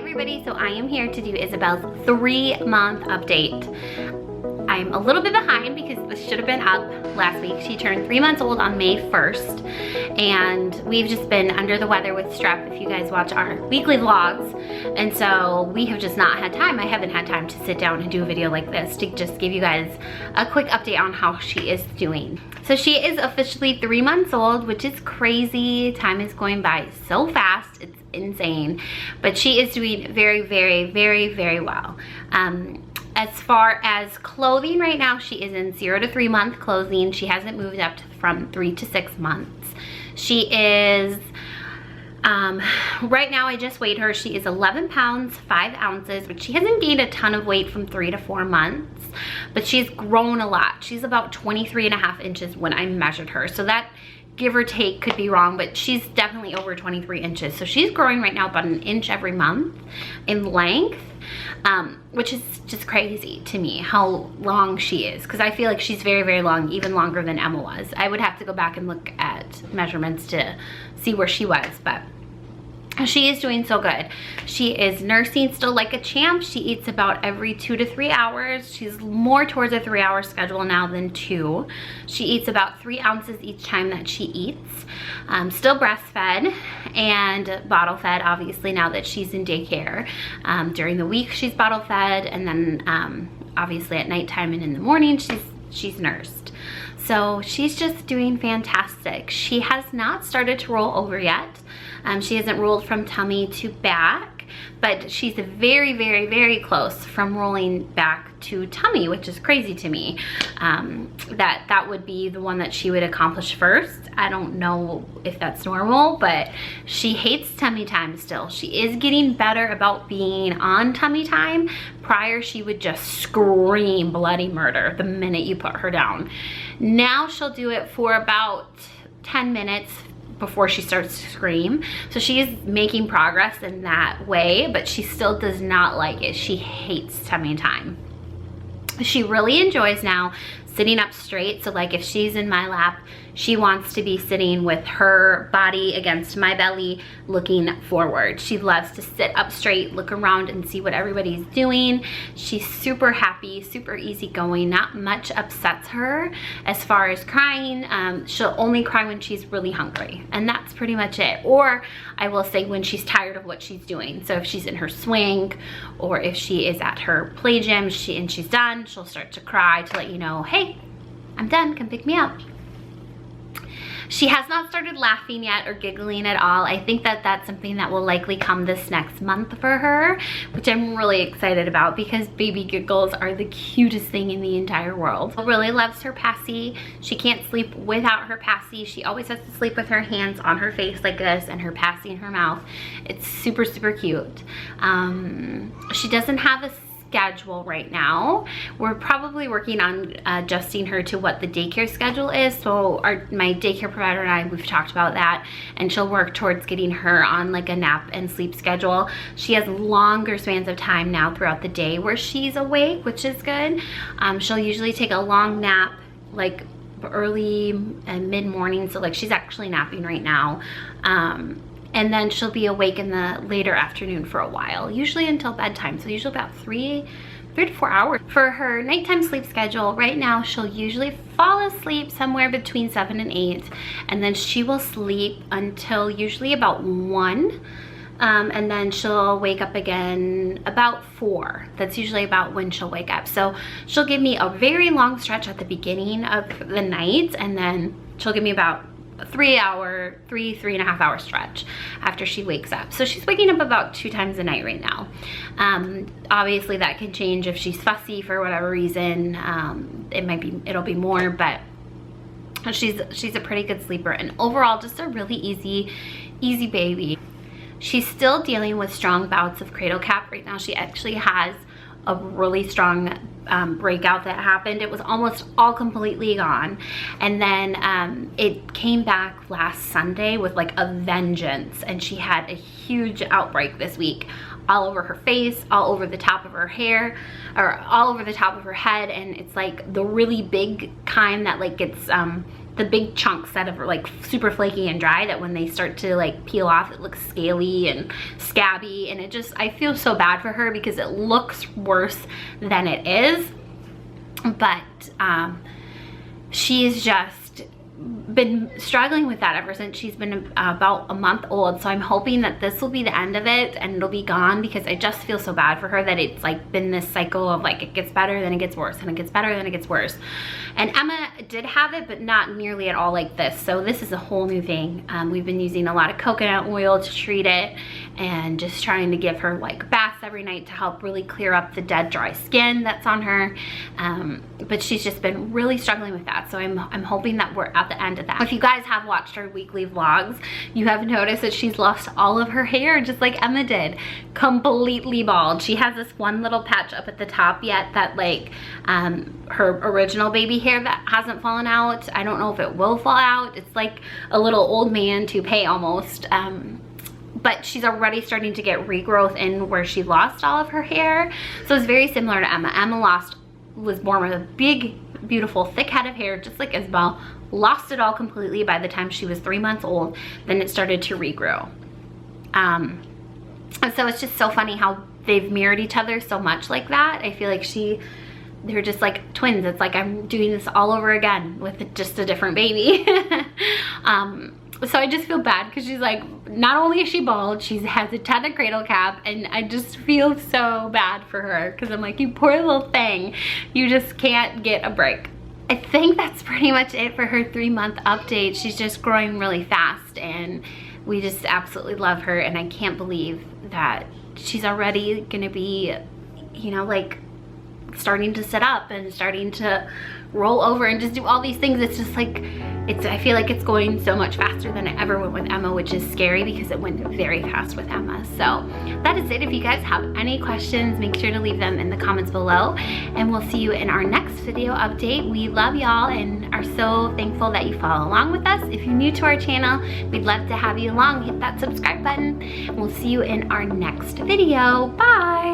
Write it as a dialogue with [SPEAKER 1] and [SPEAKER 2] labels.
[SPEAKER 1] everybody, so I am here to do Isabelle's 3-month update. I'm a little bit behind because this should have been up last week. She turned 3 months old on May 1st, and we've just been under the weather with strep if you guys watch our weekly vlogs, and so we have just not had time. I haven't had time to sit down and do a video like this to just give you guys a quick update on how she is doing. So she is officially 3 months old, which is crazy. Time is going by so fast. It's insane, but she is doing very, very, very, very well. As far as clothing right now, she is in 0 to 3 month clothing. She hasn't moved up from 3 to 6 months. She is, right now I just weighed her. She is 11 pounds, 5 ounces, but she hasn't gained a ton of weight from 3 to 4 months, but she's grown a lot. She's about 23.5 inches when I measured her. So that, give or take, could be wrong, but she's definitely over 23 inches. So she's growing right now about an inch every month in length, which is just crazy to me how long she is, because I feel like she's very, very long, even longer than Emma was. I would have to go back and look at measurements to see where she was, but she is doing so good. She is nursing still like a champ. She eats about every 2 to 3 hours. She's more towards a 3-hour schedule now than 2. She eats about 3 ounces each time that she eats. Still breastfed and bottle fed, obviously, now that she's in daycare. During the week she's bottle fed, and then obviously at nighttime and in the morning she's nursed. So she's just doing fantastic. She has not started to roll over yet. She hasn't rolled from tummy to back, but she's very, very, very close from rolling back to tummy, which is crazy to me. That would be the one that she would accomplish first. I don't know if that's normal, but she hates tummy time still. She is getting better about being on tummy time. Prior, she would just scream bloody murder the minute you put her down. Now she'll do it for about 10 minutes before she starts to scream. So she is making progress in that way, but she still does not like it. She hates tummy time. She really enjoys now sitting up straight. So like if she's in my lap, she wants to be sitting with her body against my belly, looking forward. She loves to sit up straight, look around and see what everybody's doing. She's super happy, super easygoing. Not much upsets her. As far as crying, she'll only cry when she's really hungry, and that's pretty much it. Or I will say when she's tired of what she's doing. So if she's in her swing, or if she is at her play gym and she's done, she'll start to cry to let you know, hey, I'm done, come pick me up. She has not started laughing yet or giggling at all. I think that that's something that will likely come this next month for her, which I'm really excited about because baby giggles are the cutest thing in the entire world. She really loves her passy. She can't sleep without her passy. She always has to sleep with her hands on her face like this and her passy in her mouth. It's super, super cute. She doesn't have a schedule right now. We're probably working on adjusting her to what the daycare schedule is. So my daycare provider and I, we've talked about that, and she'll work towards getting her on like a nap and sleep schedule. She has longer spans of time now throughout the day where she's awake, which is good. She'll usually take a long nap like early and mid-morning. So like she's actually napping right now. And then she'll be awake in the later afternoon for a while, usually until bedtime. So usually about 3 to 4 hours. For her nighttime sleep schedule, right now she'll usually fall asleep somewhere between 7 and 8. And then she will sleep until usually about 1. And then she'll wake up again about 4. That's usually about when she'll wake up. So she'll give me a very long stretch at the beginning of the night, and then she'll give me about a 3.5 hour stretch after she wakes up. So she's waking up about 2 times a night right now. Obviously that can change if she's fussy for whatever reason. It'll be more, but she's a pretty good sleeper, and overall just a really easy baby. She's still dealing with strong bouts of cradle cap right now. She actually has a really strong breakout that happened. It was almost all completely gone, and then it came back last Sunday with like a vengeance, and she had a huge outbreak this week, all over her face, all over the top of her hair, or all over the top of her head, and it's like the really big kind that like gets the big chunks that are like super flaky and dry, that when they start to like peel off, it looks scaly and scabby, and it just, I feel so bad for her because it looks worse than it is. But she's just been struggling with that ever since she's been about a month old. So I'm hoping that this will be the end of it and it'll be gone, because I just feel so bad for her that it's like been this cycle of like, it gets better, then it gets worse, and it gets better, then it gets worse. And Emma did have it, but not nearly at all like this. So this is a whole new thing. We've been using a lot of coconut oil to treat it, and just trying to give her like baths every night to help really clear up the dead, dry skin that's on her. But she's just been really struggling with that. So I'm hoping that we're at the end of that. If you guys have watched our weekly vlogs, you have noticed that she's lost all of her hair, just like Emma did. Completely bald. She has this one little patch up at the top yet that like her original baby hair that hasn't fallen out. I don't know if it will fall out. It's like a little old man toupee almost. But she's already starting to get regrowth in where she lost all of her hair. So it's very similar to Emma. Emma was born with a big, beautiful, thick head of hair, just like Isabelle. Lost it all completely by the time she was 3 months old. Then it started to regrow. And so it's just so funny how they've mirrored each other so much like that. I feel like they're just like twins. It's like I'm doing this all over again with just a different baby. So I just feel bad because she's like, not only is she bald, she has a ton of cradle cap, and I just feel so bad for her because I'm like, you poor little thing, you just can't get a break. I think that's pretty much it for her 3-month update. She's just growing really fast, and we just absolutely love her, and I can't believe that she's already gonna be, you know, like starting to sit up and starting to roll over and just do all these things. It's just like, I feel like it's going so much faster than it ever went with Emma, which is scary because it went very fast with Emma. So that is it. If you guys have any questions, make sure to leave them in the comments below, and we'll see you in our next video update. We love y'all and are so thankful that you follow along with us. If you're new to our channel, we'd love to have you along. Hit that subscribe button. We'll see you in our next video. Bye.